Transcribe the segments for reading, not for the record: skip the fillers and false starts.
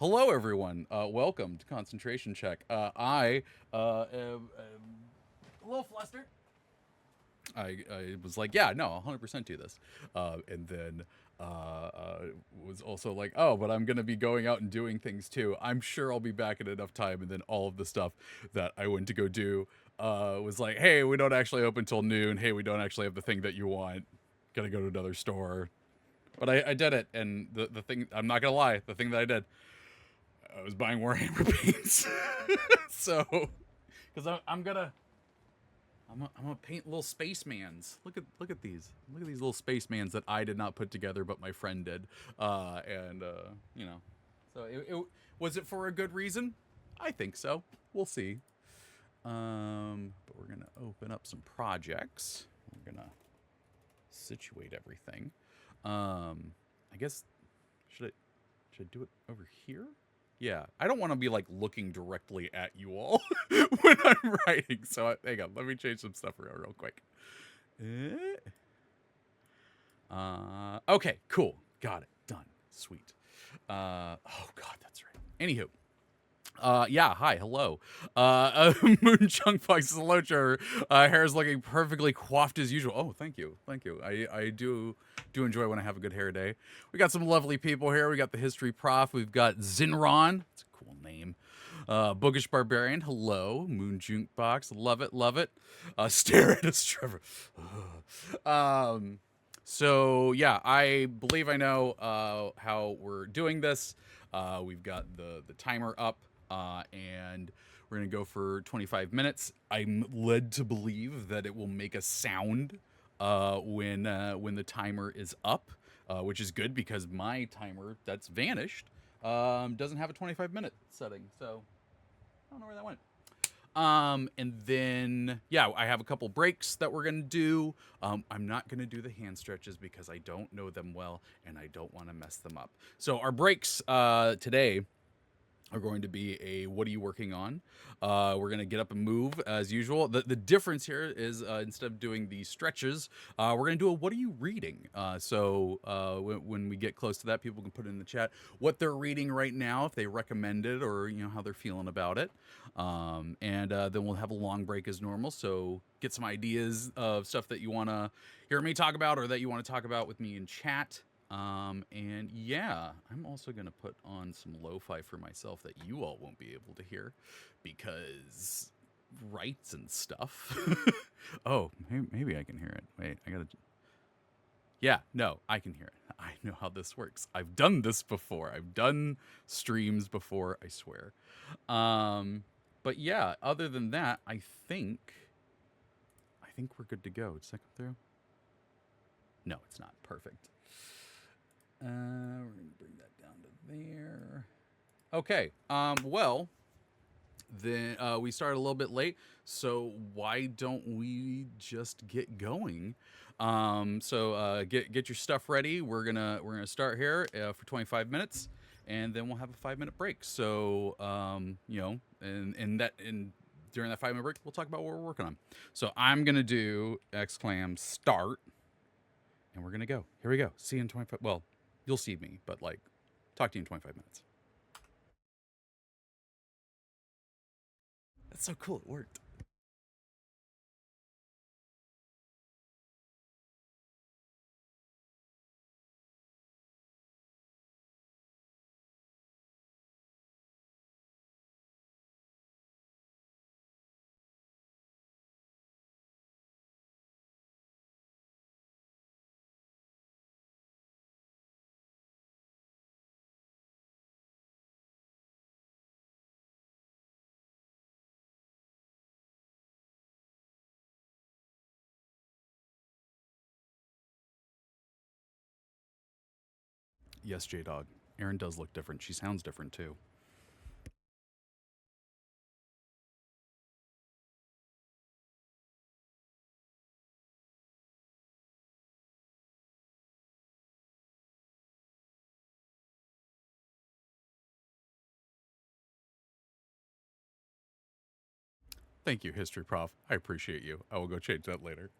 Hello, everyone. Welcome to Concentration Check. I am a little flustered. I was like, yeah, no, 100% do this. And then was also like, oh, but I'm going to be going out and doing things too. I'm sure I'll be back in enough time. And then all of the stuff that I went to go do was like, hey, we don't actually open till noon. Hey, we don't actually have the thing that you want. Gotta go to another store. But I did it. And the thing, I'm not going to lie, the thing that I did, I was buying Warhammer paints. So, because I'm gonna paint little spacemans. Look at these. Look at these little spacemans that I did not put together, but my friend did. And you know, so it was it for a good reason? I think so. We'll see. But we're gonna open up some projects. We're gonna situate everything. I guess should I should I do it over here? Yeah, I don't want to be like looking directly at you all when I'm writing. So hang on, let me change some stuff around real quick. Okay, cool, got it, done, sweet. Oh god, that's right. Anywho, yeah, hi, hello. Moon Chunk Fox, hello, Trevor. Hair's looking perfectly coiffed as usual. Oh, thank you, thank you. I do enjoy when I have a good hair day. We got some lovely people here. We got the history prof. We've got Zinron. It's a cool name. Boogish Barbarian, hello. Moon Jukebox, love it, love it. Stare at us, Trevor. So yeah, I believe I know how we're doing this. We've got the timer up, and we're gonna go for 25 minutes. I'm led to believe that it will make a sound when the timer is up, which is good because my timer that's vanished doesn't have a 25-minute setting, so I don't know where that went. And then, yeah, I have a couple breaks that we're going to do. I'm not going to do the hand stretches because I don't know them well and I don't want to mess them up. So our breaks today are going to be a what are you working on? We're going to get up and move as usual. The difference here is instead of doing the stretches, we're going to do a what are you reading? When we get close to that, people can put in the chat what they're reading right now, if they recommend it or how they're feeling about it. And then we'll have a long break as normal. So get some ideas of stuff that you want to hear me talk about or that you want to talk about with me in chat. And yeah, I'm also going to put on some lo-fi for myself that you all won't be able to hear because rights and stuff. Oh, maybe I can hear it. Wait, I gotta. Yeah, no, I can hear it. I know how this works. I've done this before. I've done streams before, I swear. But yeah, other than that, I think we're good to go. Does that come through? No, it's not. Perfect. We're gonna bring that down to there. Okay. Well, then we started a little bit late, so why don't we just get going? Get your stuff ready. We're gonna start here for 25 minutes, and then we'll have a 5 minute break. So and during that 5 minute break, we'll talk about what we're working on. So I'm gonna do exclam start, and we're gonna go. Here we go. See you in 25. Well, you'll see me, but like, talk to you in 25 minutes. That's so cool. It worked. Yes, J Dog. Erin does look different. She sounds different too. Thank you, History Prof. I appreciate you. I will go change that later.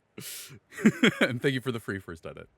And thank you for the free first edit.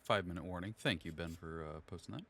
5-minute warning. Thank you, Ben, for posting that.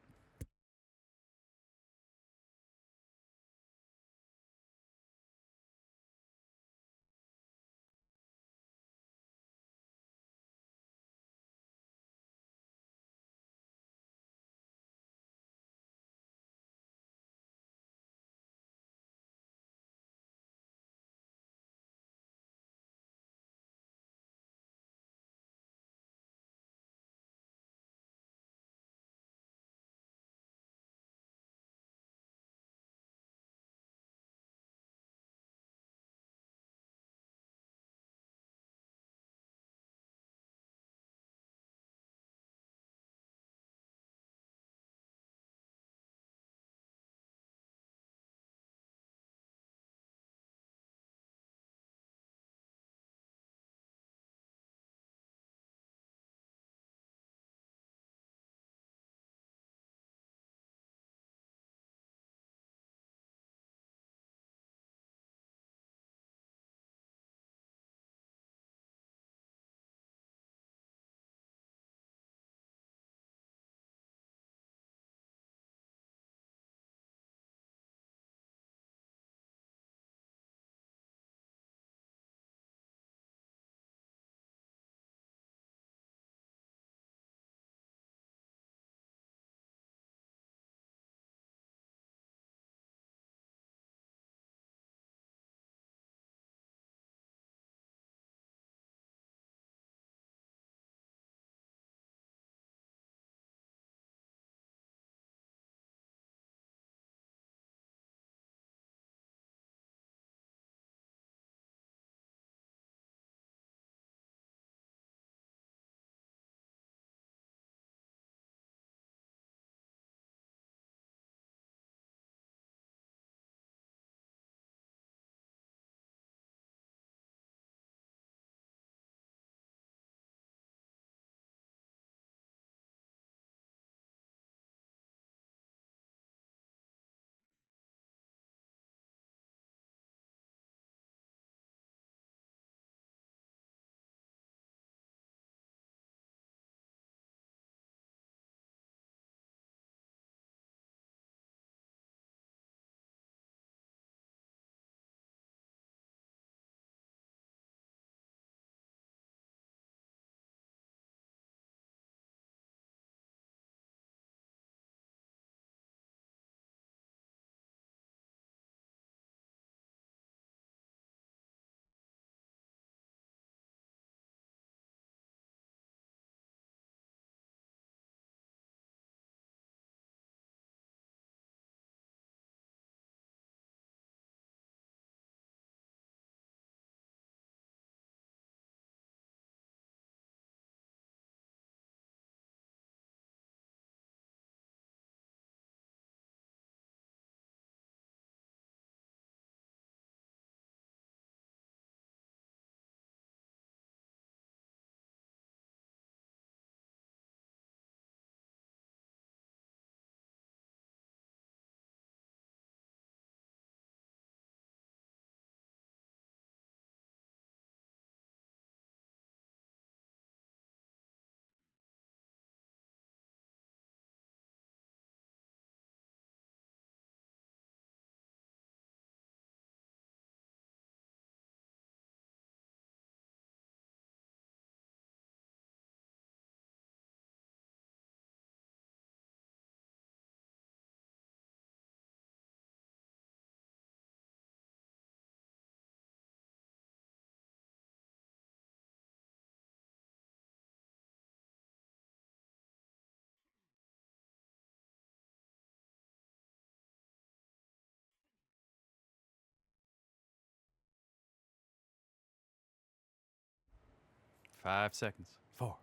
Five seconds. 4,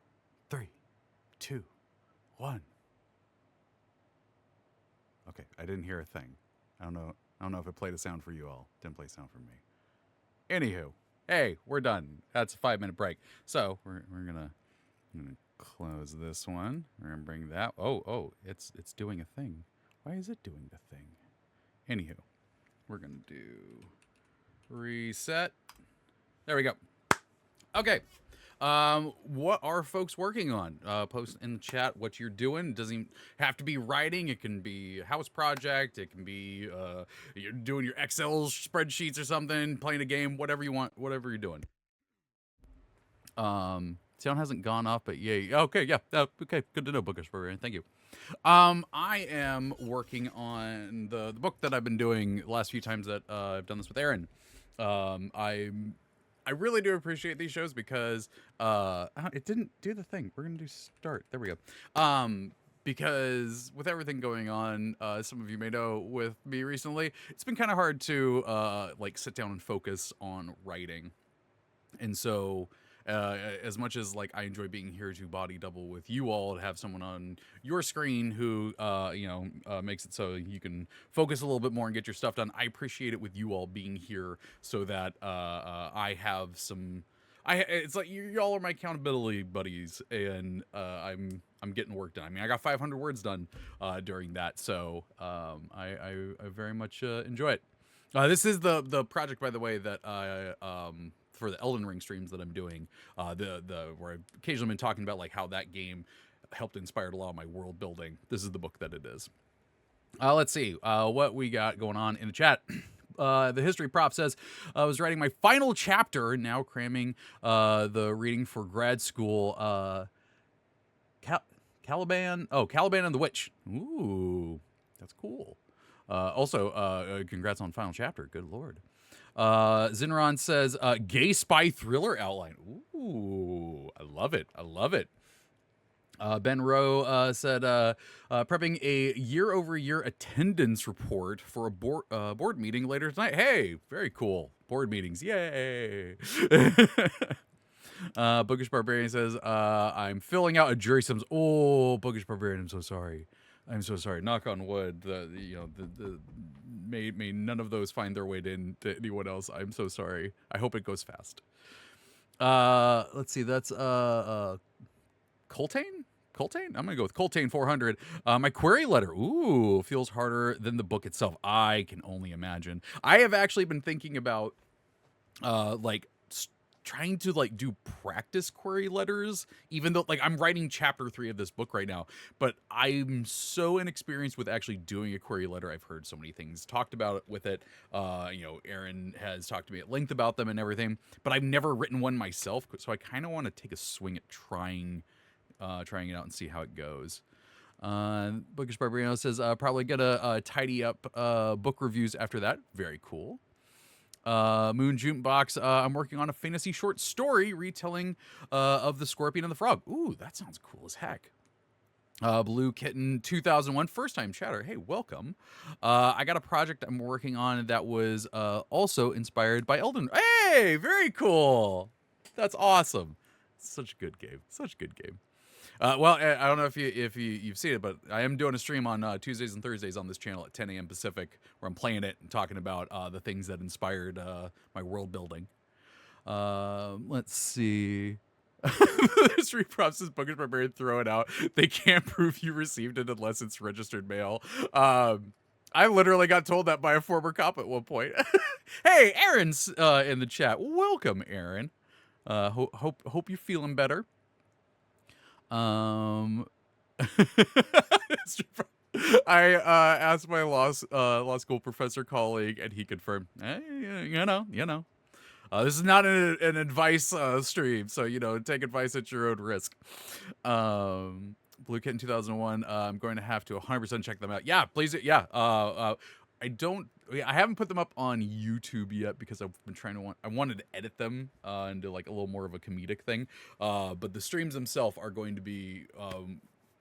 3, 2, 1. Okay, I didn't hear a thing. I don't know. I don't know if it played a sound for you all. Didn't play a sound for me. Anywho, hey, we're done. That's a 5-minute break. So I'm gonna close this one. We're gonna bring that. Oh, it's doing a thing. Why is it doing the thing? Anywho, we're gonna do reset. There we go. Okay. What are folks working on? Post in the chat what you're doing. It doesn't even have to be writing. It can be a house project. It can be you're doing your Excel spreadsheets or something, playing a game, whatever you want, whatever you're doing. Sound hasn't gone off, but yay. Okay, yeah. Okay, good to know, Bookish Barbarian. Thank you. I am working on the book that I've been doing the last few times that I've done this with Aaron. I really do appreciate these shows because it didn't do the thing. We're gonna do start. There we go. Because with everything going on, some of you may know with me recently, it's been kind of hard to like sit down and focus on writing, and so as much as like I enjoy being here to body double with you all, to have someone on your screen who makes it so you can focus a little bit more and get your stuff done, I appreciate it with you all being here so that I have some. It's like y'all are my accountability buddies, and I'm getting work done. I mean, I got 500 words done during that, so I very much enjoy it. This is the project, by the way, that I for the Elden Ring streams that I'm doing, the where I've occasionally been talking about like how that game helped inspire a lot of my world building. This is the book that it is. Let's see what we got going on in the chat. The history prop says, I was writing my final chapter, now cramming the reading for grad school. Caliban? Oh, Caliban and the Witch. Ooh, that's cool. Also, congrats on final chapter. Good lord. Zinron says, gay spy thriller outline. Ooh, I love it. I love it. Ben Rowe said, prepping a year-over-year attendance report for a board meeting later tonight. Hey, very cool. Board meetings. Yay. Bookish Barbarian says, I'm filling out a jury sums. Oh, Bookish Barbarian, I'm so sorry. I'm so sorry. Knock on wood. May none of those find their way to anyone else. I'm so sorry. I hope it goes fast. Let's see. That's Coltane? I'm gonna go with Coltane 400. My query letter. Ooh, feels harder than the book itself. I can only imagine. I have actually been thinking about trying to like do practice query letters, even though like I'm writing chapter 3 of this book right now, but I'm so inexperienced with actually doing a query letter. I've heard so many things talked about it with it. Aaron has talked to me at length about them and everything, but I've never written one myself, so I kind of want to take a swing at trying it out and see how it goes. Bookish Barbariano says, probably gonna tidy up book reviews after that. Very cool. Moon Jukebox, I'm working on a fantasy short story retelling of the Scorpion and the Frog. Ooh, that sounds cool as heck. Blue Kitten 2001, first time chatter. Hey, welcome. I got a project I'm working on that was also inspired by Elden. Hey, very cool. That's awesome. Such a good game. Such a good game. Well, I don't know if you've seen it, but I am doing a stream on Tuesdays and Thursdays on this channel at 10 a.m. Pacific, where I'm playing it and talking about the things that inspired my world building. Let's see. History props says Bookish Barbarian, throw it out. They can't prove you received it unless it's registered mail. I literally got told that by a former cop at one point. Hey, Aaron's in the chat. Welcome, Aaron. Hope you're feeling better. I asked my law school professor colleague, and he confirmed. You know. This is not an advice stream, so take advice at your own risk. Blue Kitten 2001. I'm going to have to 100% check them out. Yeah, please. Yeah. I haven't put them up on YouTube yet because I've been I wanted to edit them into like a little more of a comedic thing. But the streams themselves are going to be,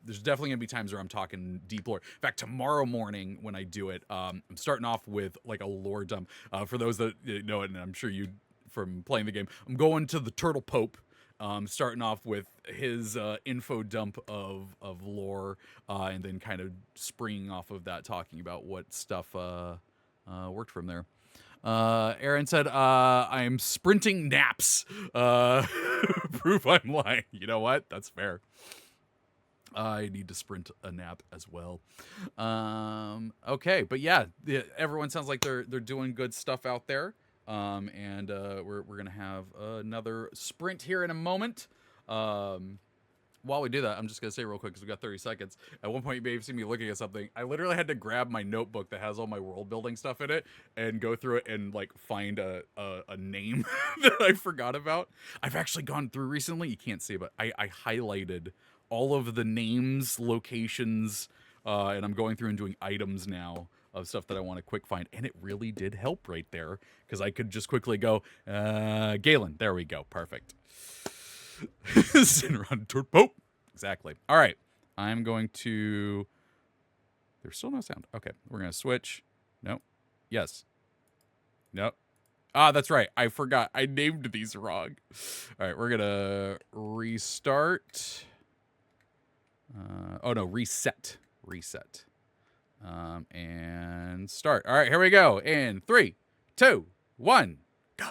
there's definitely gonna be times where I'm talking deep lore. In fact, tomorrow morning when I do it, I'm starting off with like a lore dump. For those that know it, and I'm sure you from playing the game, I'm going to the Turtle Pope. Starting off with his info dump of lore, and then kind of springing off of that, talking about what stuff worked from there. Aaron said, I'm sprinting naps. Proof I'm lying. You know what? That's fair. I need to sprint a nap as well. Okay, but yeah, everyone sounds like they're doing good stuff out there. And we're gonna have another sprint here in a moment. While we do that, I'm just gonna say real quick because we got 30 seconds. At one point, you may have seen me looking at something. I literally had to grab my notebook that has all my world building stuff in it and go through it and like find a name that I forgot about. I've actually gone through recently. You can't see it, but I highlighted all of the names, locations, and I'm going through and doing items now of stuff that I want to quick find, and it really did help right there because I could just quickly go, Galen. There we go, perfect. Send around toward Pope. Exactly. All right. I'm going to. There's still no sound. Okay. We're going to switch. No. Yes. No. Ah, that's right. I forgot. I named these wrong. All right. We're going to restart. Oh, no. Reset. Reset. And start. All right. Here we go. In 3, 2, 1. Go.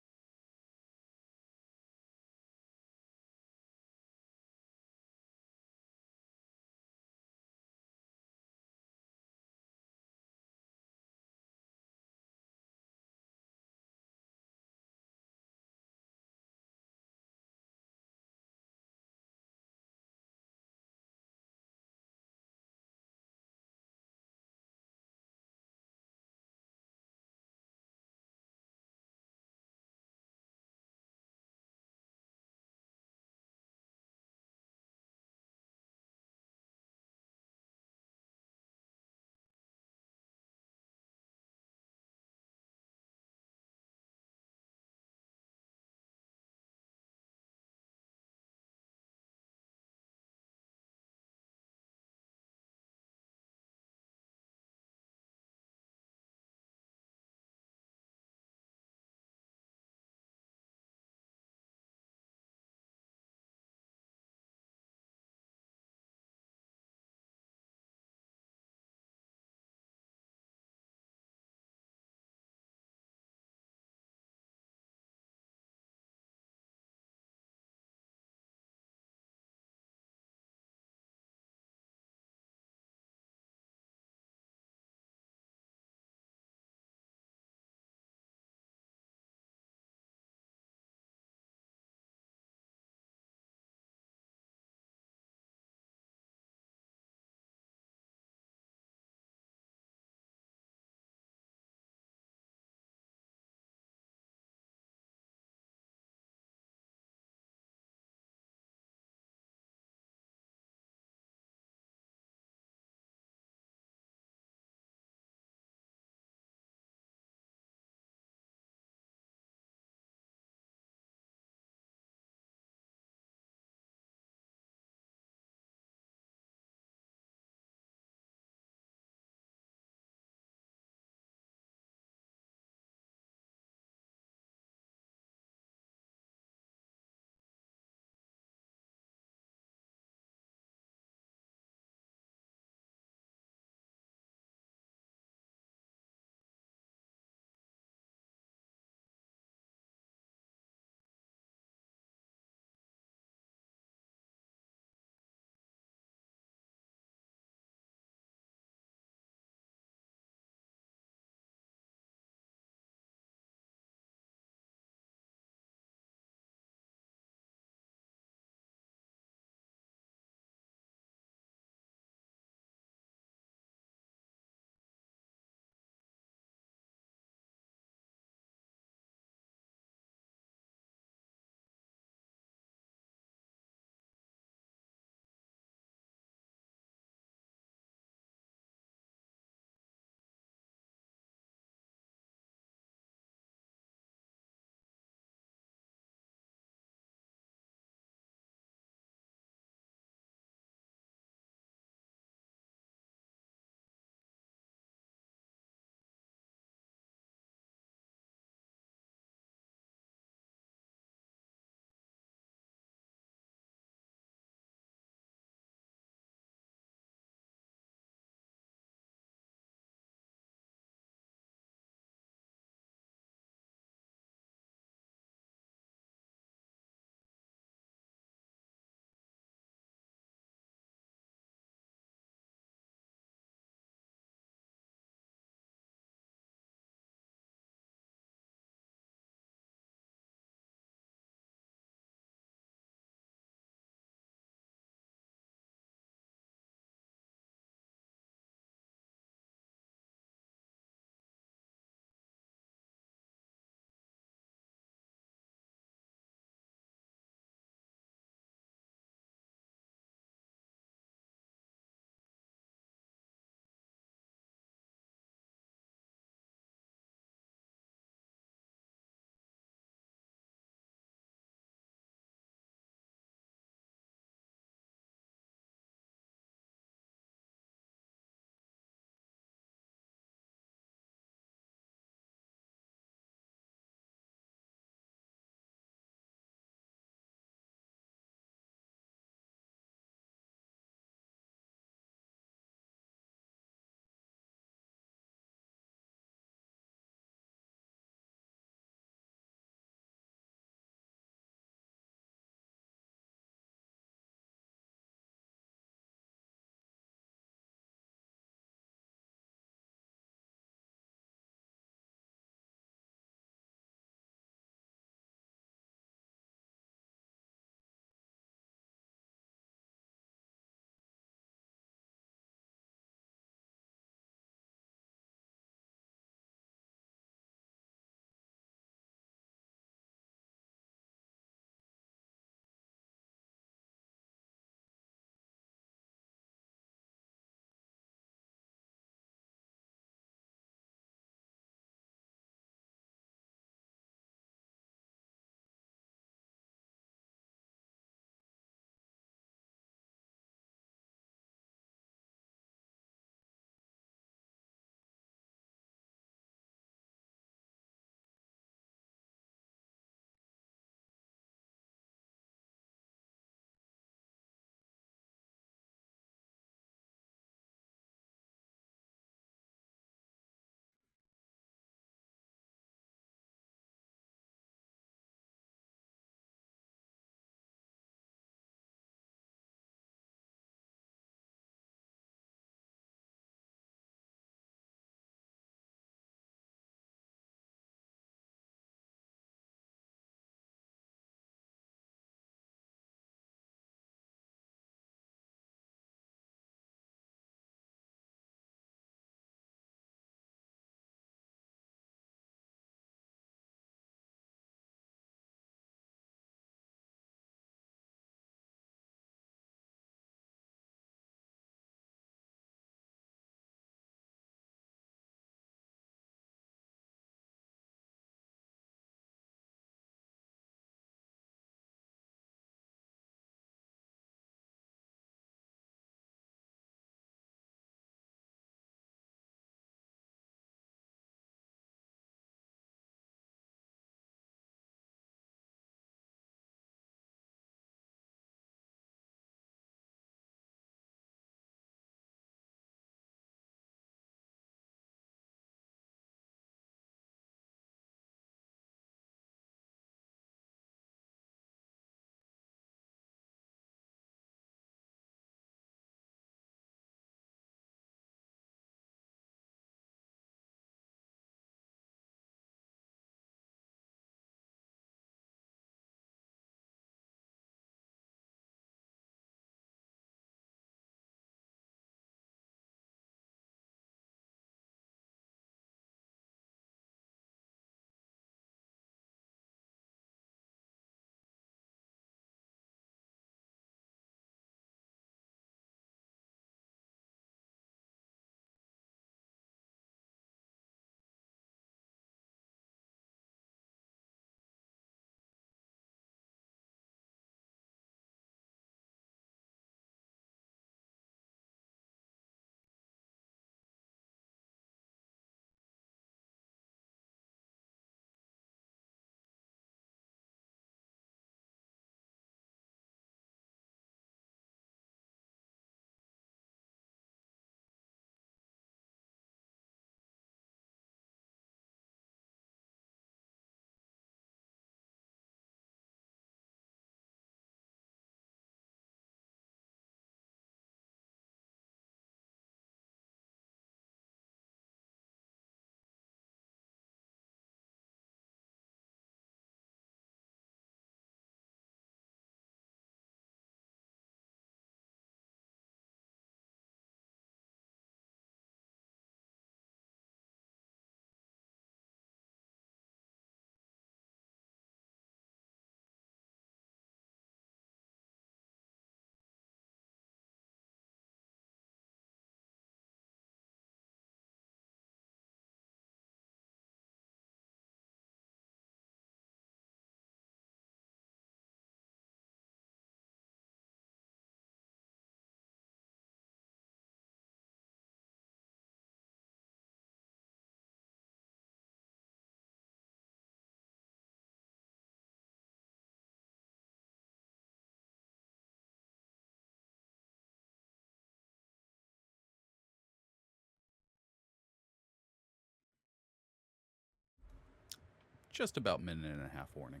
just about minute and a half warning.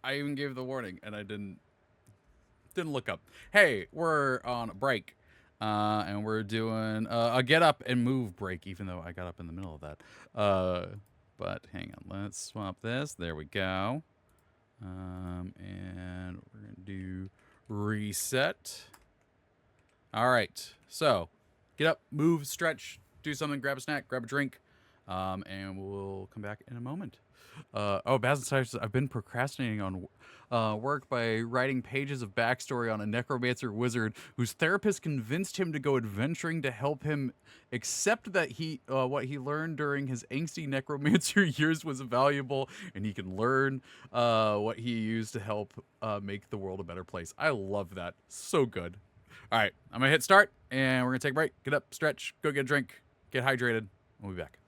I even gave the warning, and I didn't look up. Hey, we're on a break, and we're doing a get up and move break. Even though I got up in the middle of that, but hang on, let's swap this. There we go. And we're gonna do reset. All right, so get up, move, stretch, do something, grab a snack, grab a drink, and we'll come back in a moment. Oh, Baz says I've been procrastinating on work by writing pages of backstory on a necromancer wizard whose therapist convinced him to go adventuring to help him accept that what he learned during his angsty necromancer years was valuable, and he can learn what he used to help make the world a better place. I love that. So good. All right, I'm gonna hit start, and we're gonna take a break. Get up, stretch, go get a drink, get hydrated. We'll be back.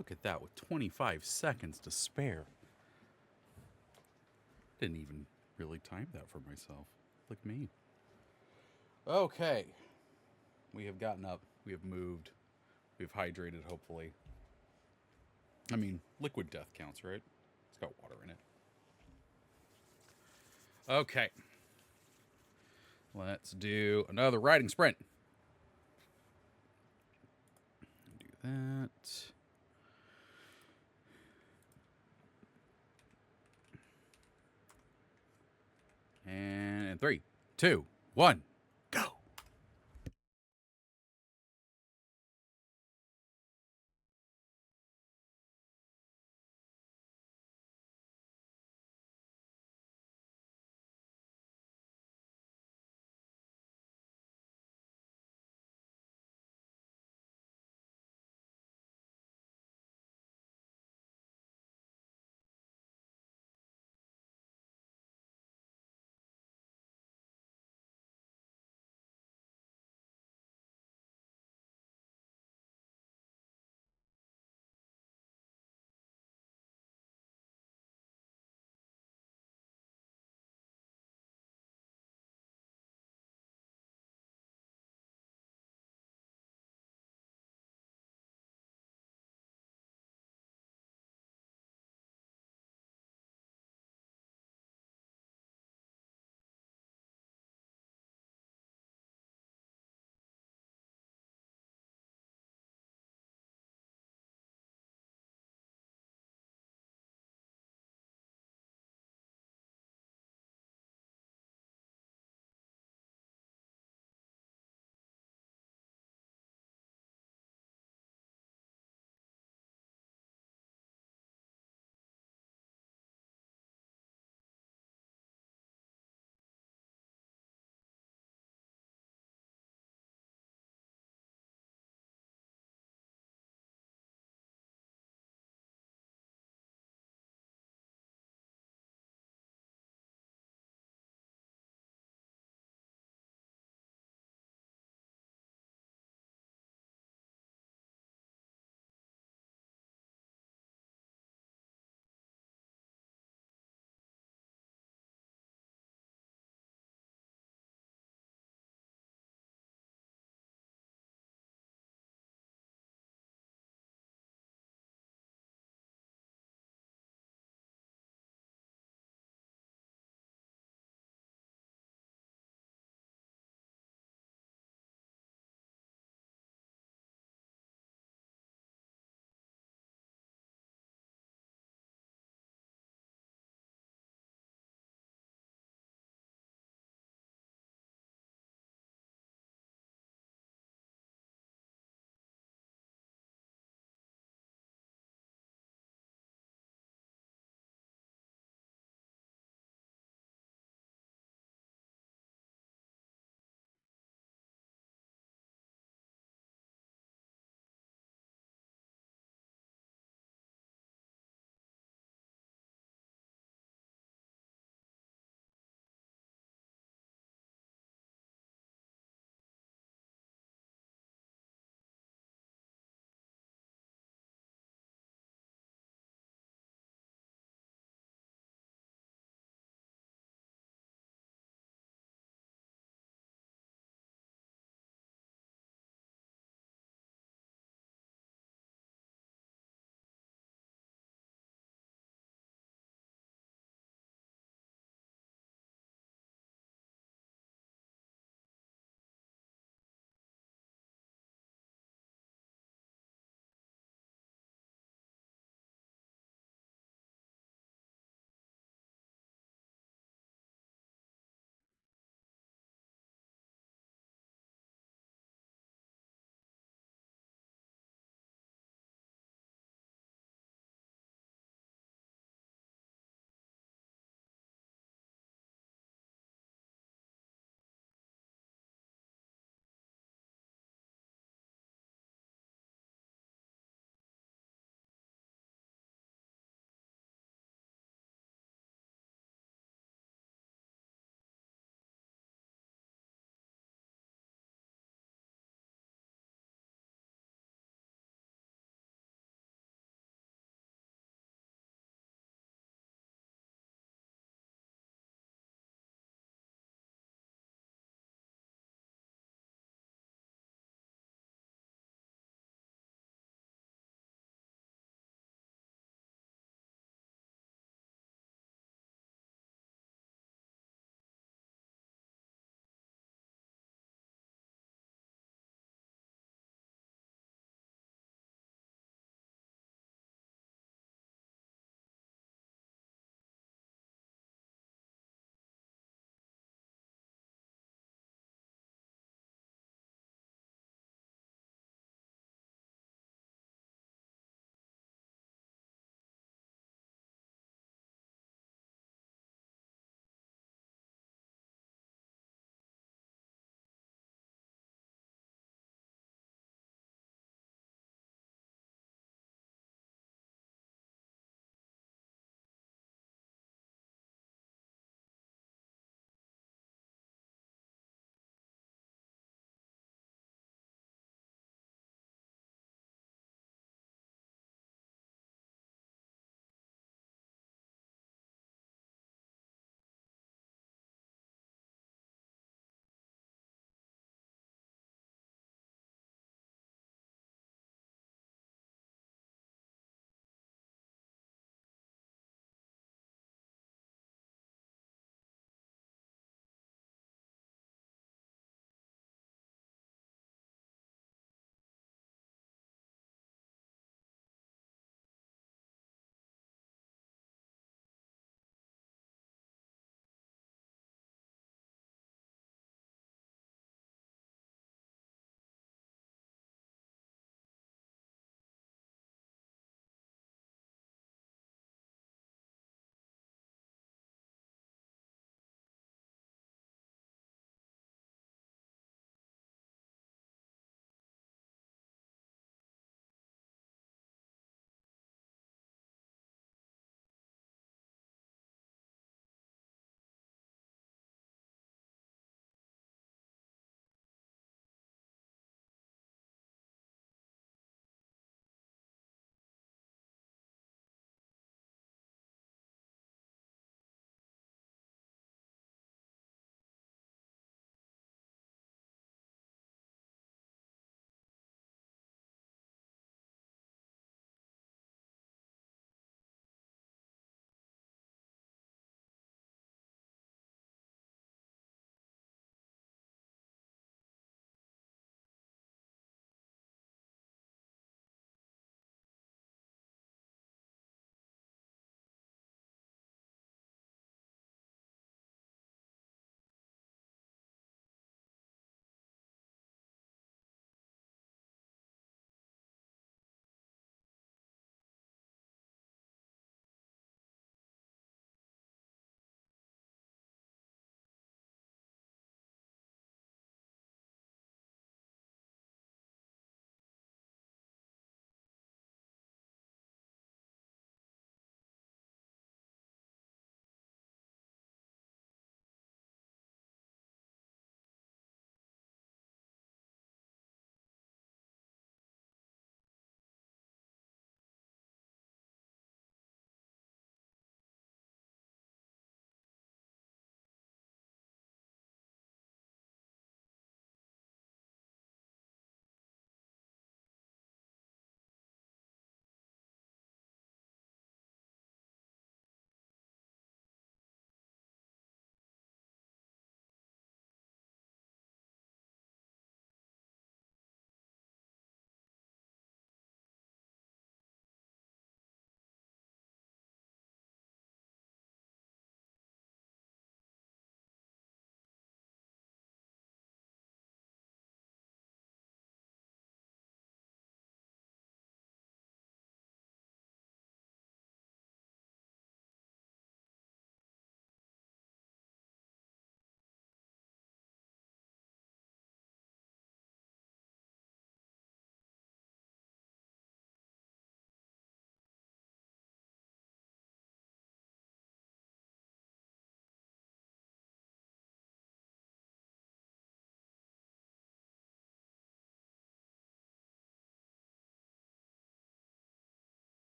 Look at that with 25 seconds to spare. Didn't even really time that for myself. Look at me. Okay. We have gotten up. We have moved. We've hydrated, hopefully. I mean, liquid death counts, right? It's got water in it. Okay. Let's do another riding sprint. Do that. And 3, 2, 1, go.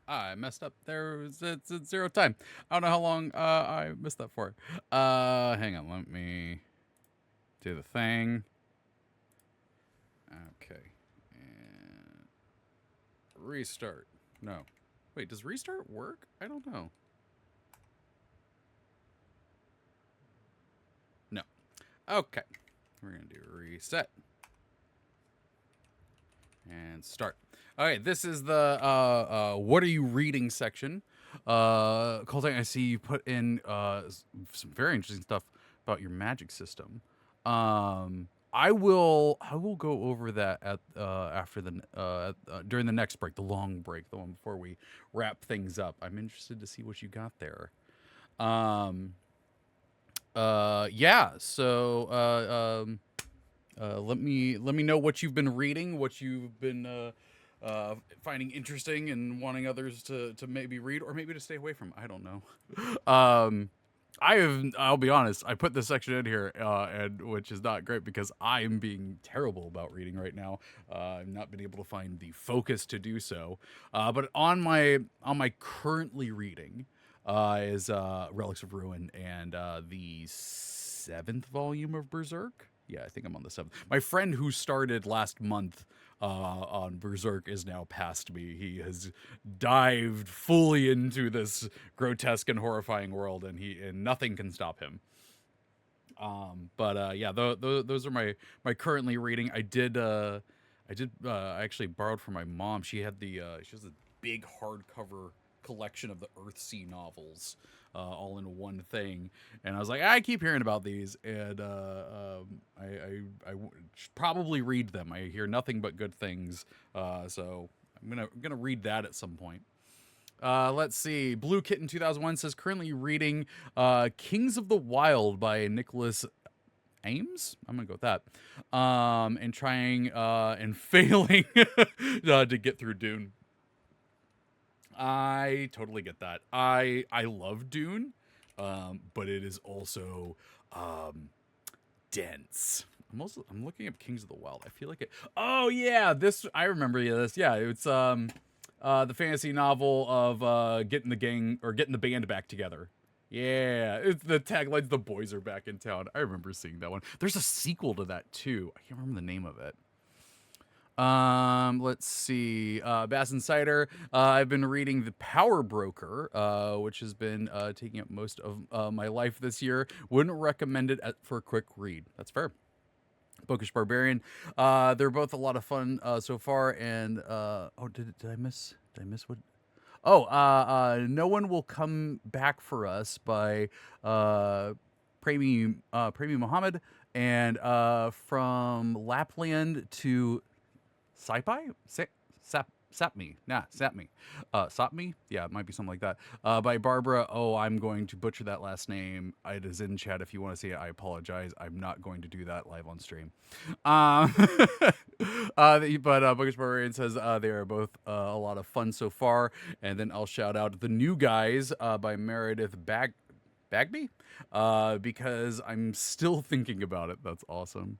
I messed up. It's 0 time. I don't know how long I missed that for. Hang on. Let me do the thing. Okay. And restart. No. Wait, does restart work? I don't know. No. Okay. We're going to do reset. And start. Okay, this is the what are you reading section. Colton, I see you put in some very interesting stuff about your magic system. I will go over that at after the during the next break, the long break, the one before we wrap things up. I'm interested to see what you got there. Um, yeah. So let me know what you've been reading, what you've been finding interesting, and wanting others to maybe read or maybe to stay away from. I don't know. I'll be honest. I put this section in here, and which is not great because I'm being terrible about reading right now. I've not been able to find the focus to do so. But on my currently reading is Relics of Ruin and the seventh volume of Berserk. Yeah, I think I'm on the seventh. My friend who started last month on Berserk is now past me. He has dived fully into this grotesque and horrifying world, and nothing can stop him. But yeah, those are my currently reading. I actually borrowed from my mom. She has a big hardcover collection of the Earthsea novels, all in one thing. And I was like, I keep hearing about these, and should probably read them. I hear nothing but good things, so I'm gonna read that at some point. Let's see. Blue Kitten 2001 says currently reading Kings of the Wild by Nicholas Ames. I'm gonna go with that. And trying and failing to get through Dune. I totally get that. I love Dune, but it is also um, dense. I'm looking up Kings of the Wild. I feel like it. Oh yeah, this I remember. Yeah, this. Yeah, it's the fantasy novel of getting the gang or getting the band back together. Yeah, it's the tagline's "The boys are back in town." I remember seeing that one. There's a sequel to that too. I can't remember the name of it. Let's see. Bass and Cider. I've been reading The Power Broker, which has been taking up most of my life this year. Wouldn't recommend it for a quick read. That's fair. Bookish Barbarian. They're both a lot of fun so far. And oh, did I miss? Did I miss what? Oh, No One Will Come Back for Us by Premi Muhammad, and from Lapland to Saipai? Sapmi. Nah, Sapmi. Sapmi? Yeah, it might be something like that. By Barbara. Oh, I'm going to butcher that last name. It is in chat if you want to see it. I apologize. I'm not going to do that live on stream. Um, but Bookish Barbarian says they are both a lot of fun so far. And then I'll shout out The New Guys by Meredith Bagby because I'm still thinking about it. That's awesome.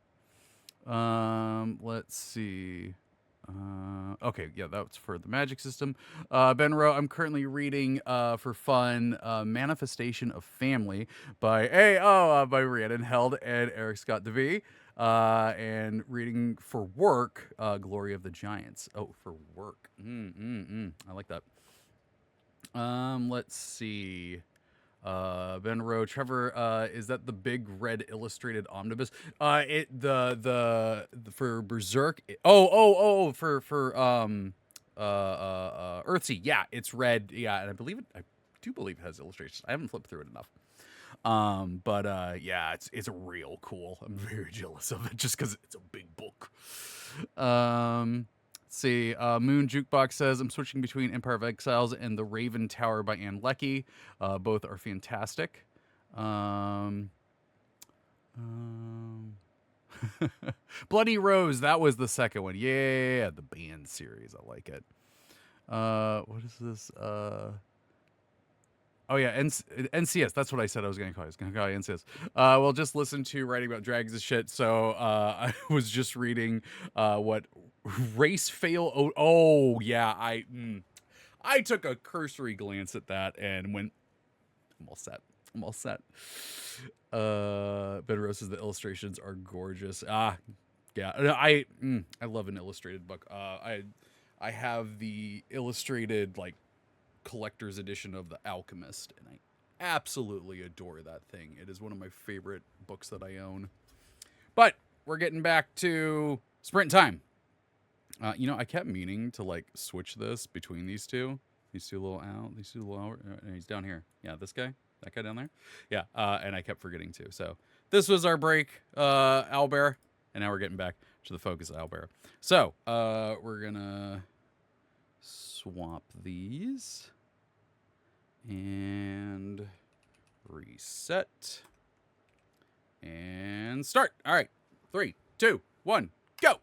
Let's see. Okay, yeah, that's for the magic system. Ben Rowe, I'm currently reading for fun Manifestation of Family by Rhiannon Held and Eric Scott DeVee. And reading for work, Glory of the Giants. Oh, for work. I like that. Let's see. Ben Rowe, Trevor, is that the big red illustrated omnibus? It the for Berserk. Earthsea. Yeah, it's red. Yeah, and I do believe it has illustrations. I haven't flipped through it enough. But yeah, it's real cool. I'm very jealous of it just because it's a big book. Let's see. Moon Jukebox says I'm switching between Empire of Exiles and The Raven Tower by Anne Leckie. Both are fantastic. Um, um, Bloody Rose, that was the second one. Yeah, the band series. I like it. What is this? Oh yeah, NCS. That's what I said I was going to call it. I was going to call it NCS. Well, just listen to writing about drags and shit. So I was just reading what race fail. Oh yeah, I took a cursory glance at that and went, I'm all set. I'm all set. Ben Rose says the illustrations are gorgeous. Yeah. I love an illustrated book. I have the illustrated like collector's edition of The Alchemist, and I absolutely adore that thing. It is one of my favorite books that I own. But we're getting back to sprint time. I kept meaning to like switch this between these two. These two little out. These two little out. He's down here. Yeah, this guy. That guy down there. Yeah. And I kept forgetting to. So this was our break, Owlbear, and now we're getting back to the focus, Owlbear. So we're gonna swap these and reset and start. All right. 3, 2, 1, go.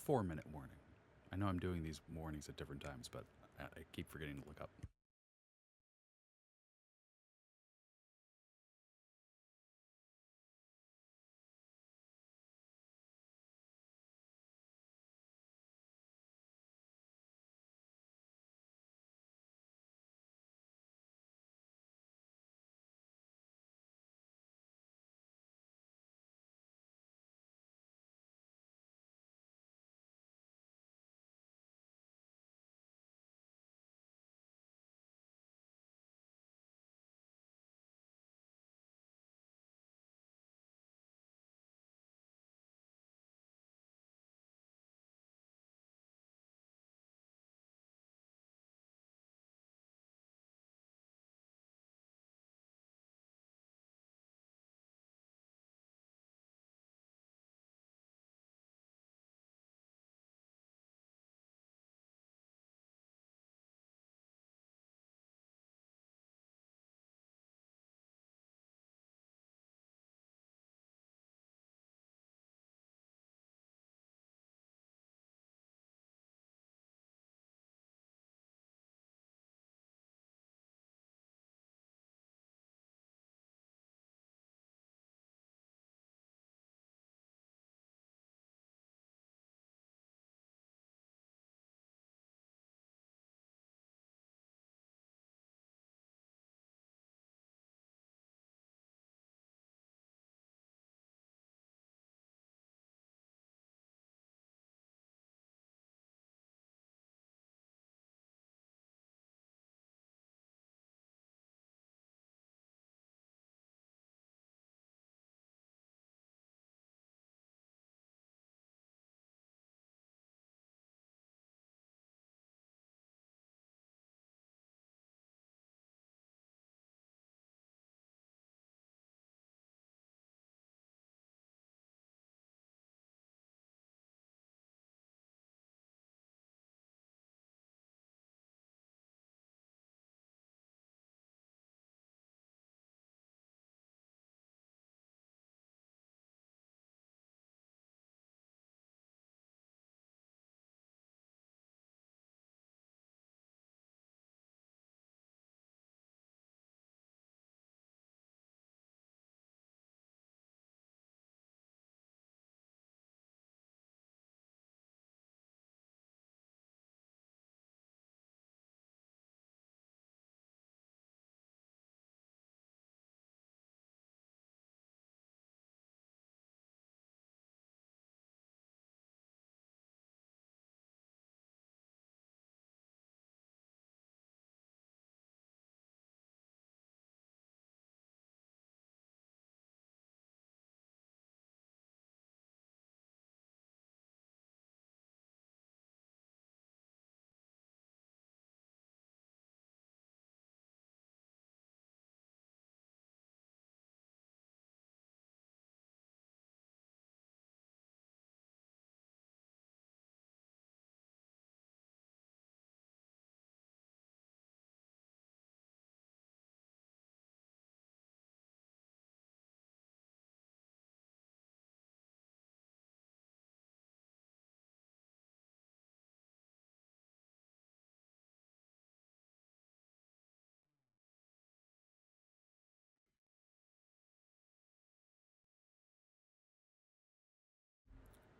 4-minute warning. I know I'm doing these warnings at different times, but I keep forgetting to look up.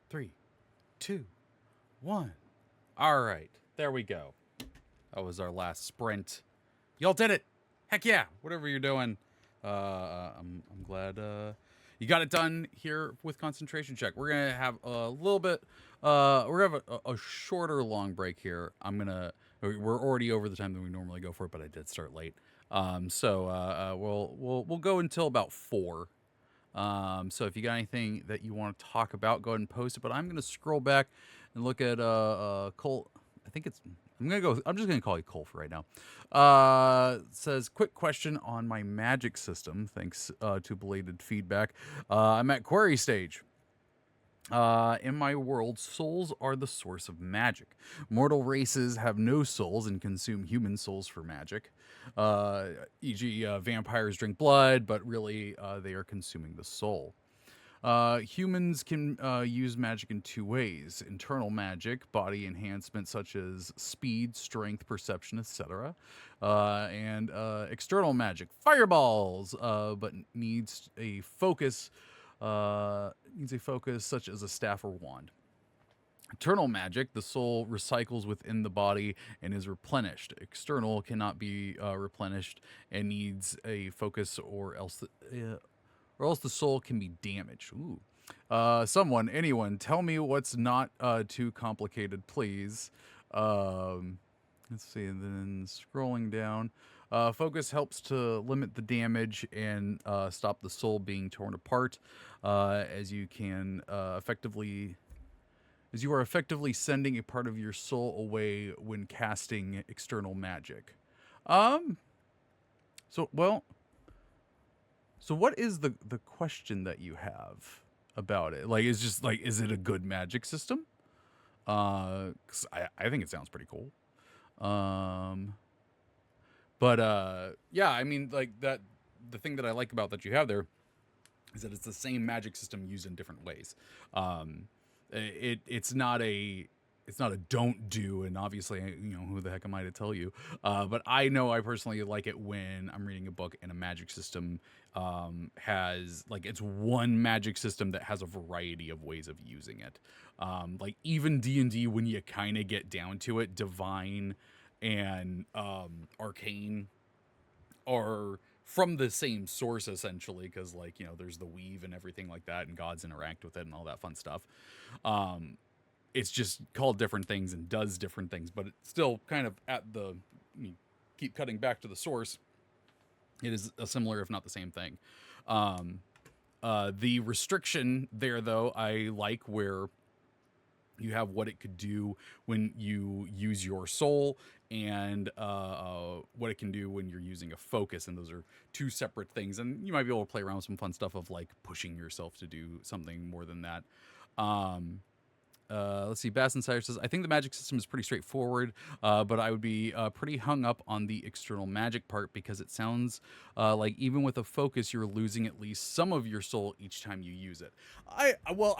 Three, two, one. All right, there we go. That was our last sprint. Y'all did it. Heck yeah. Whatever you're doing, I'm glad you got it done here with concentration check. We're gonna have a little bit. We're gonna have a shorter long break here. We're already over the time that we normally go for it, but I did start late. We'll go until about 4. So if you got anything that you want to talk about, go ahead and post it. But I'm gonna scroll back and look at Cole. I think it's. I'm just gonna call you Cole for right now. Says quick question on my magic system. Thanks to belated feedback. I'm at query stage. In my world, souls are the source of magic. Mortal races have no souls and consume human souls for magic. E.g., vampires drink blood, but really they are consuming the soul. Humans can use magic in two ways: internal magic, body enhancement such as speed, strength, perception, etc., and external magic, fireballs, but needs a focus such as a staff or wand. Internal magic, the soul recycles within the body and is replenished. External cannot be replenished and needs a focus, or else the soul can be damaged. Ooh. Anyone, tell me what's not too complicated, please. Um, let's see, and then scrolling down. Focus helps to limit the damage and stop the soul being torn apart, as you can effectively is you are effectively sending a part of your soul away when casting external magic. Um. So well. So what is the question that you have about it? Like, it's just like, is it a good magic system? 'Cause I think it sounds pretty cool. Um. But yeah, I mean, like that. The thing that I like about that you have there is that it's the same magic system used in different ways. Um, it's not a don't do, and obviously, who the heck am I to tell you? But I know I personally like it when I'm reading a book and a magic system has, like, it's one magic system that has a variety of ways of using it. Like even D&D, when you kind of get down to it, divine and arcane are from the same source essentially, because, like, there's the weave and everything like that, and gods interact with it and all that fun stuff. um it's just called different things and does different things, but it's still kind of you keep cutting back to the source. It is a similar, if not the same thing. um the restriction there, though, I like, where you have what it could do when you use your soul, and what it can do when you're using a focus, and those are two separate things, and you might be able to play around with some fun stuff of, like, pushing yourself to do something more than that. um, let's see. Bass Insider says, I think the magic system is pretty straightforward, but I would be pretty hung up on the external magic part, because it sounds like even with a focus, you're losing at least some of your soul each time you use it. I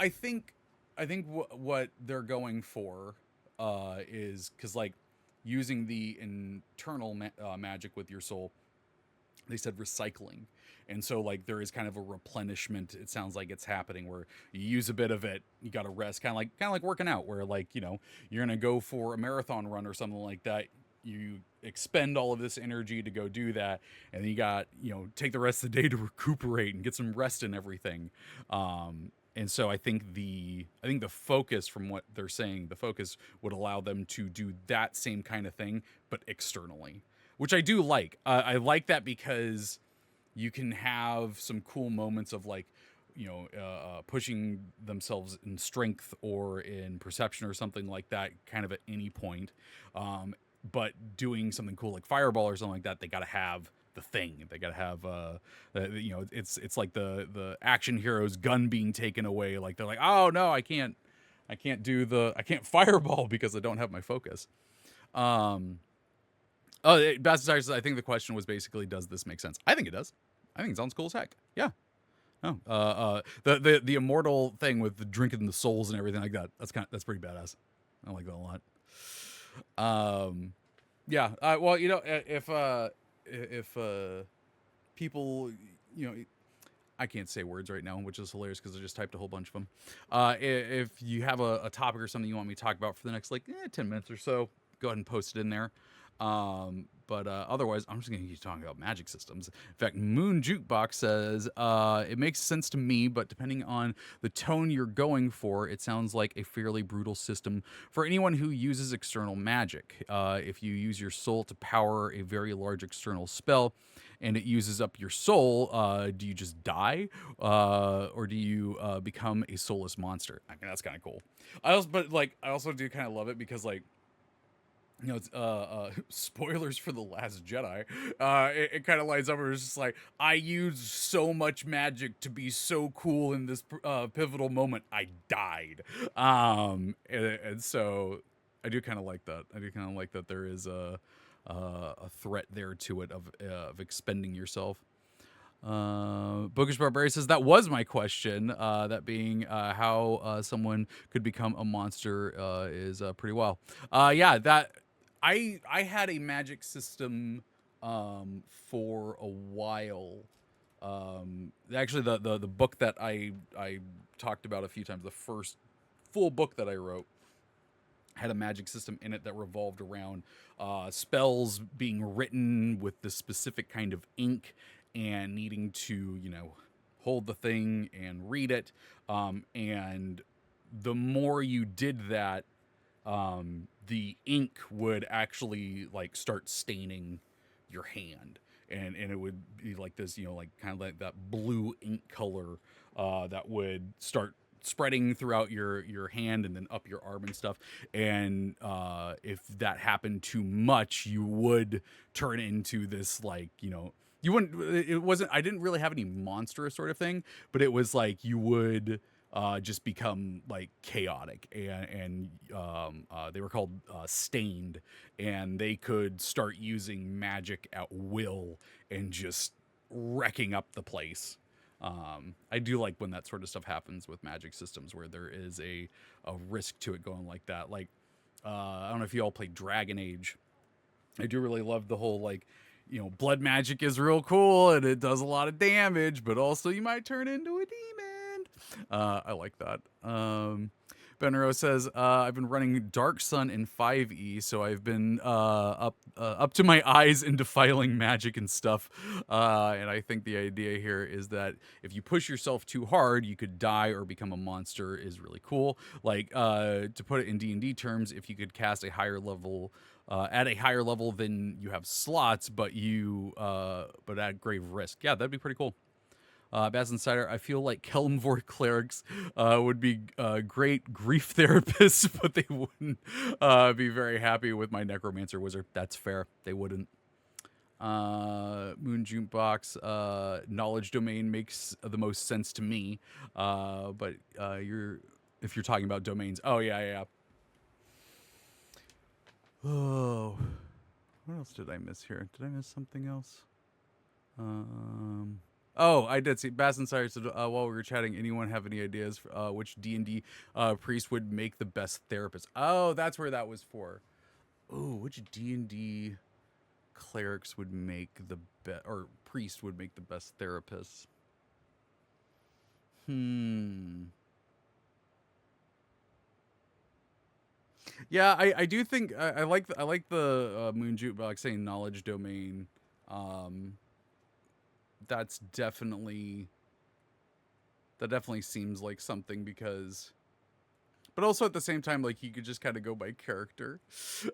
think what they're going for is, because, like, using the internal magic with your soul, they said recycling. And so, like, there is kind of a replenishment, it sounds like it's happening, where you use a bit of it, you got to rest, kind of like working out, where, like, you're going to go for a marathon run or something like that. You expend all of this energy to go do that, and then you got, take the rest of the day to recuperate and get some rest and everything. And so I think the focus, from what they're saying, the focus would allow them to do that same kind of thing, but externally, which I do like. I like that, because you can have some cool moments of, like, pushing themselves in strength or in perception or something like that, kind of at any point. But doing something cool like fireball or something like that, they got to have the thing. They got to have it's like the action hero's gun being taken away. Like, they're like, oh no, I can't fireball because I don't have my focus. Bassett says, I think the question was basically, does this make sense? I think it does. I think it sounds cool as heck. Yeah. Oh, the immortal thing with the drinking the souls and everything like that. That's pretty badass. I like that a lot. Yeah. Well, if people, I can't say words right now, which is hilarious because I just typed a whole bunch of them. If you have a topic or something you want me to talk about for the next 10 minutes or so, go ahead and post it in there. But otherwise, I'm just going to keep talking about magic systems. In fact, Moon Jukebox says, it makes sense to me, but depending on the tone you're going for, it sounds like a fairly brutal system for anyone who uses external magic. If you use your soul to power a very large external spell and it uses up your soul, do you just die? Or do you become a soulless monster? I mean, that's kind of cool. I also do kind of love it because, like, it's spoilers for The Last Jedi. It kind of lines up where it's just like, I used so much magic to be so cool in this pivotal moment, I died. And so I do kind of like that. I do kind of like that there is a threat there to it of expending yourself. Bookish Barbarian says that was my question. That being how someone could become a monster is pretty well. Yeah, that I had a magic system for a while. Actually, the book that I talked about a few times, the first full book that I wrote, had a magic system in it that revolved around spells being written with the specific kind of ink and needing to, hold the thing and read it. And the more you did that, the ink would actually like start staining your hand. And it would be like this, like kind of like that blue ink color that would start spreading throughout your hand and then up your arm and stuff. And if that happened too much, you would turn into this like, you wouldn't. It wasn't. I didn't really have any monstrous sort of thing, but it was like you would just become like chaotic, and they were called stained, and they could start using magic at will and just wrecking up the place. I do like when that sort of stuff happens with magic systems where there is a risk to it going like that. Like I don't know if you all played Dragon Age. I do really love the whole like, blood magic is real cool and it does a lot of damage, but also you might turn into a demon. I like that. Benro says, I've been running Dark Sun in 5e, so I've been up to my eyes in defiling magic and stuff. And I think the idea here is that if you push yourself too hard, you could die or become a monster is really cool. Like, to put it in D&D terms, if you could cast a higher level at a higher level than you have slots, but but at grave risk. Yeah, that'd be pretty cool. Baz Insider, I feel like Kelmvor clerics would be great grief therapists, but they wouldn't be very happy with my necromancer wizard. That's fair. They wouldn't. Moon Jukebox, knowledge domain makes the most sense to me. But if you're talking about domains, oh yeah. Oh, what else did I miss here? Did I miss something else? Oh, I did see. Bass and Sire said while we were chatting, anyone have any ideas for, which D&D priest would make the best therapist? Oh, that's where that was for. Oh, which D&D clerics would make the best, or priest would make the best therapist? Yeah, I do think I like the Moon Jukebox saying knowledge domain. That's definitely seems like something, because but also at the same time, like, you could just kind of go by character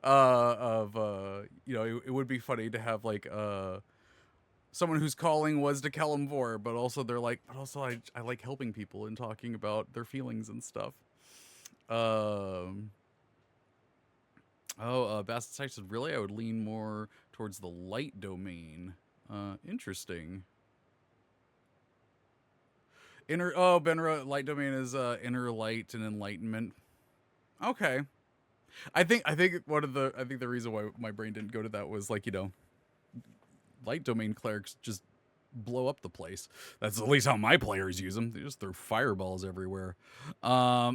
it would be funny to have like someone whose calling was to Kellamvor, but also they're like, but also I like helping people and talking about their feelings and stuff. Bassett Sykes said, really, I would lean more towards the light domain. Interesting. Benra, light domain is inner light and enlightenment. Okay. I think the reason why my brain didn't go to that was like, light domain clerics just blow up the place. That's at least how my players use them. They just throw fireballs everywhere. A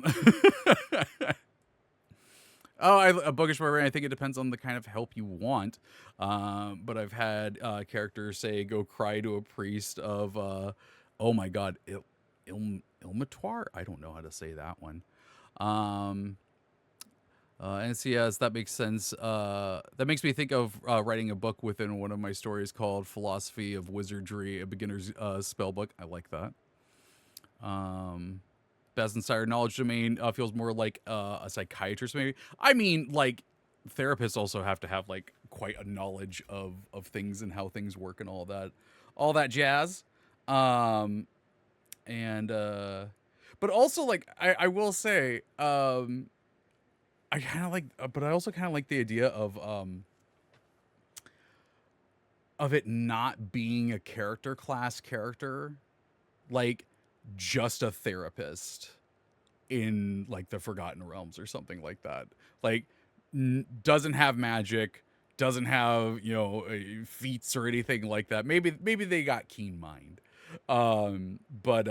bookish barbarian. I think it depends on the kind of help you want. But I've had characters say, "Go cry to a priest of, oh my god, Ilmatoire." I don't know how to say that one. NCS, that makes sense. That makes me think of writing a book within one of my stories called "Philosophy of Wizardry: A Beginner's Spell Book." I like that. Best Insider, knowledge domain feels more like a psychiatrist, maybe. I mean, like, therapists also have to have like quite a knowledge of things and how things work and all that jazz. And but also, like, I will say, I kind of like, but I also kind of like the idea of it not being a character, like just a therapist in like the Forgotten Realms or something like that. Like, doesn't have magic, doesn't have feats or anything like that. Maybe they got keen mind, But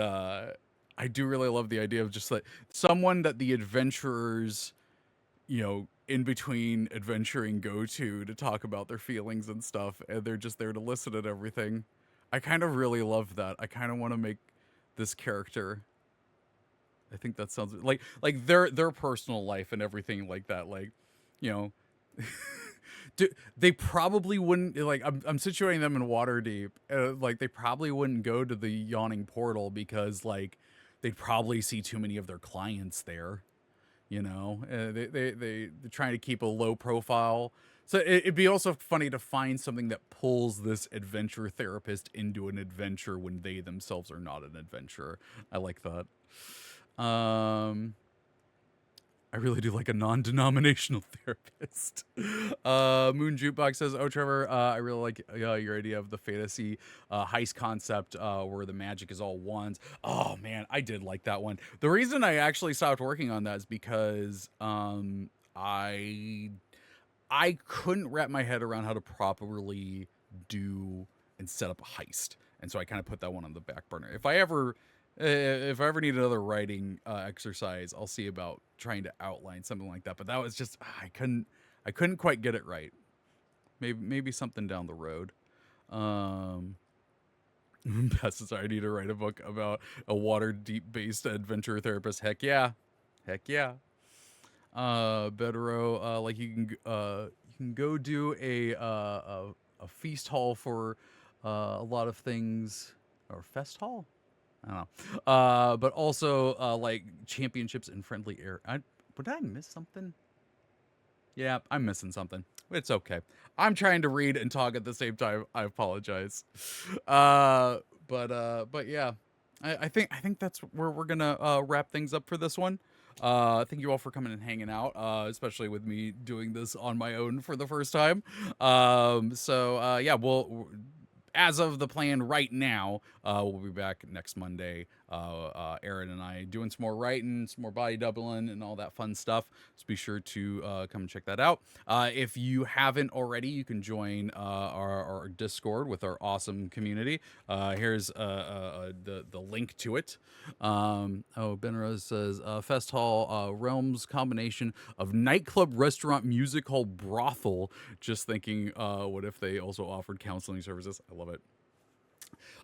I do really love the idea of just like someone that the adventurers, in between adventuring go to talk about their feelings and stuff, and they're just there to listen and everything. I kind of really love that. I kind of want to make this character. I think that sounds like their personal life and everything like that. Like, you know, they probably wouldn't like. I'm situating them in Waterdeep. Like they probably wouldn't go to the yawning portal because like they'd probably see too many of their clients there. They're trying to keep a low profile. So it'd be also funny to find something that pulls this adventure therapist into an adventure when they themselves are not an adventurer. I like that. Um, I really do like a non-denominational therapist. Moon Jukebox says, "Oh, Trevor, I really like your idea of the fantasy heist concept where the magic is all wands." Oh man, I did like that one. The reason I actually stopped working on that is because I couldn't wrap my head around how to properly do and set up a heist, and so I kind of put that one on the back burner. If I ever need another writing exercise, I'll see about trying to outline something like that. But that was just I couldn't quite get it right. Maybe something down the road. Um, Best I need to write a book about a water deep based adventure therapist. Heck yeah. Bedro, like you can go do a feast hall for a lot of things, or fest hall. I don't know. But also like championships in friendly air. Did I miss something? Yeah, I'm missing something. It's okay. I'm trying to read and talk at the same time. I apologize. Uh, but yeah, I think that's where we're gonna wrap things up for this one. Thank you all for coming and hanging out, especially with me doing this on my own for the first time. Yeah, as of the plan right now, we'll be back next Monday. Aaron and I doing some more writing, some more body doubling, and all that fun stuff. So be sure to come and check that out. If you haven't already, you can join our Discord with our awesome community. Here's the link to it. Ben Rose says Fest Hall Realms combination of nightclub, restaurant, music hall, brothel. Just thinking, what if they also offered counseling services? I love it.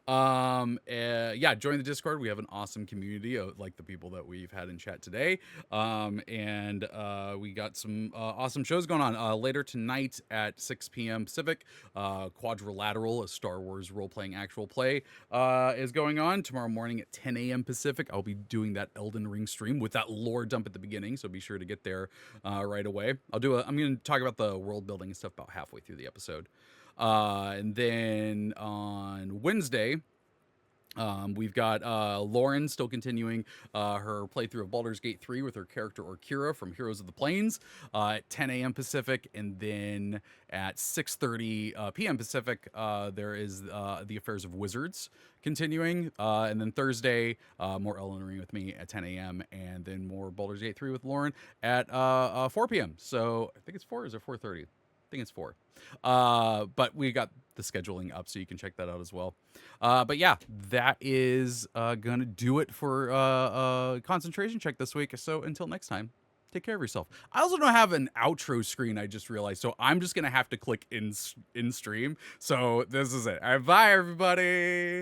Yeah, join the Discord. We have an awesome community of like the people that we've had in chat today. And we got some awesome shows going on later tonight at 6 p.m. Pacific. Quadrilateral, a Star Wars role-playing actual play, is going on tomorrow morning at 10 a.m. Pacific. I'll be doing that Elden Ring stream with that lore dump at the beginning, so be sure to get there right away. I'm going to talk about the world building and stuff about halfway through the episode. And then on Wednesday, we've got Lauren still continuing her playthrough of Baldur's Gate 3 with her character Orkira from Heroes of the Plains at 10 a.m. Pacific. And then at 6:30 p.m. Pacific, there is The Affairs of Wizards continuing. And then Thursday, more Elden Ring with me at 10 a.m. And then more Baldur's Gate 3 with Lauren at 4 p.m. So I think it's 4, or is it 4:30? I think it's 4. But we got the scheduling up, so you can check that out as well. But yeah, that is gonna do it for concentration check this week. So until next time, take care of yourself. I also don't have an outro screen, I just realized, so I'm just gonna have to click in stream. So this is it. All right, bye everybody.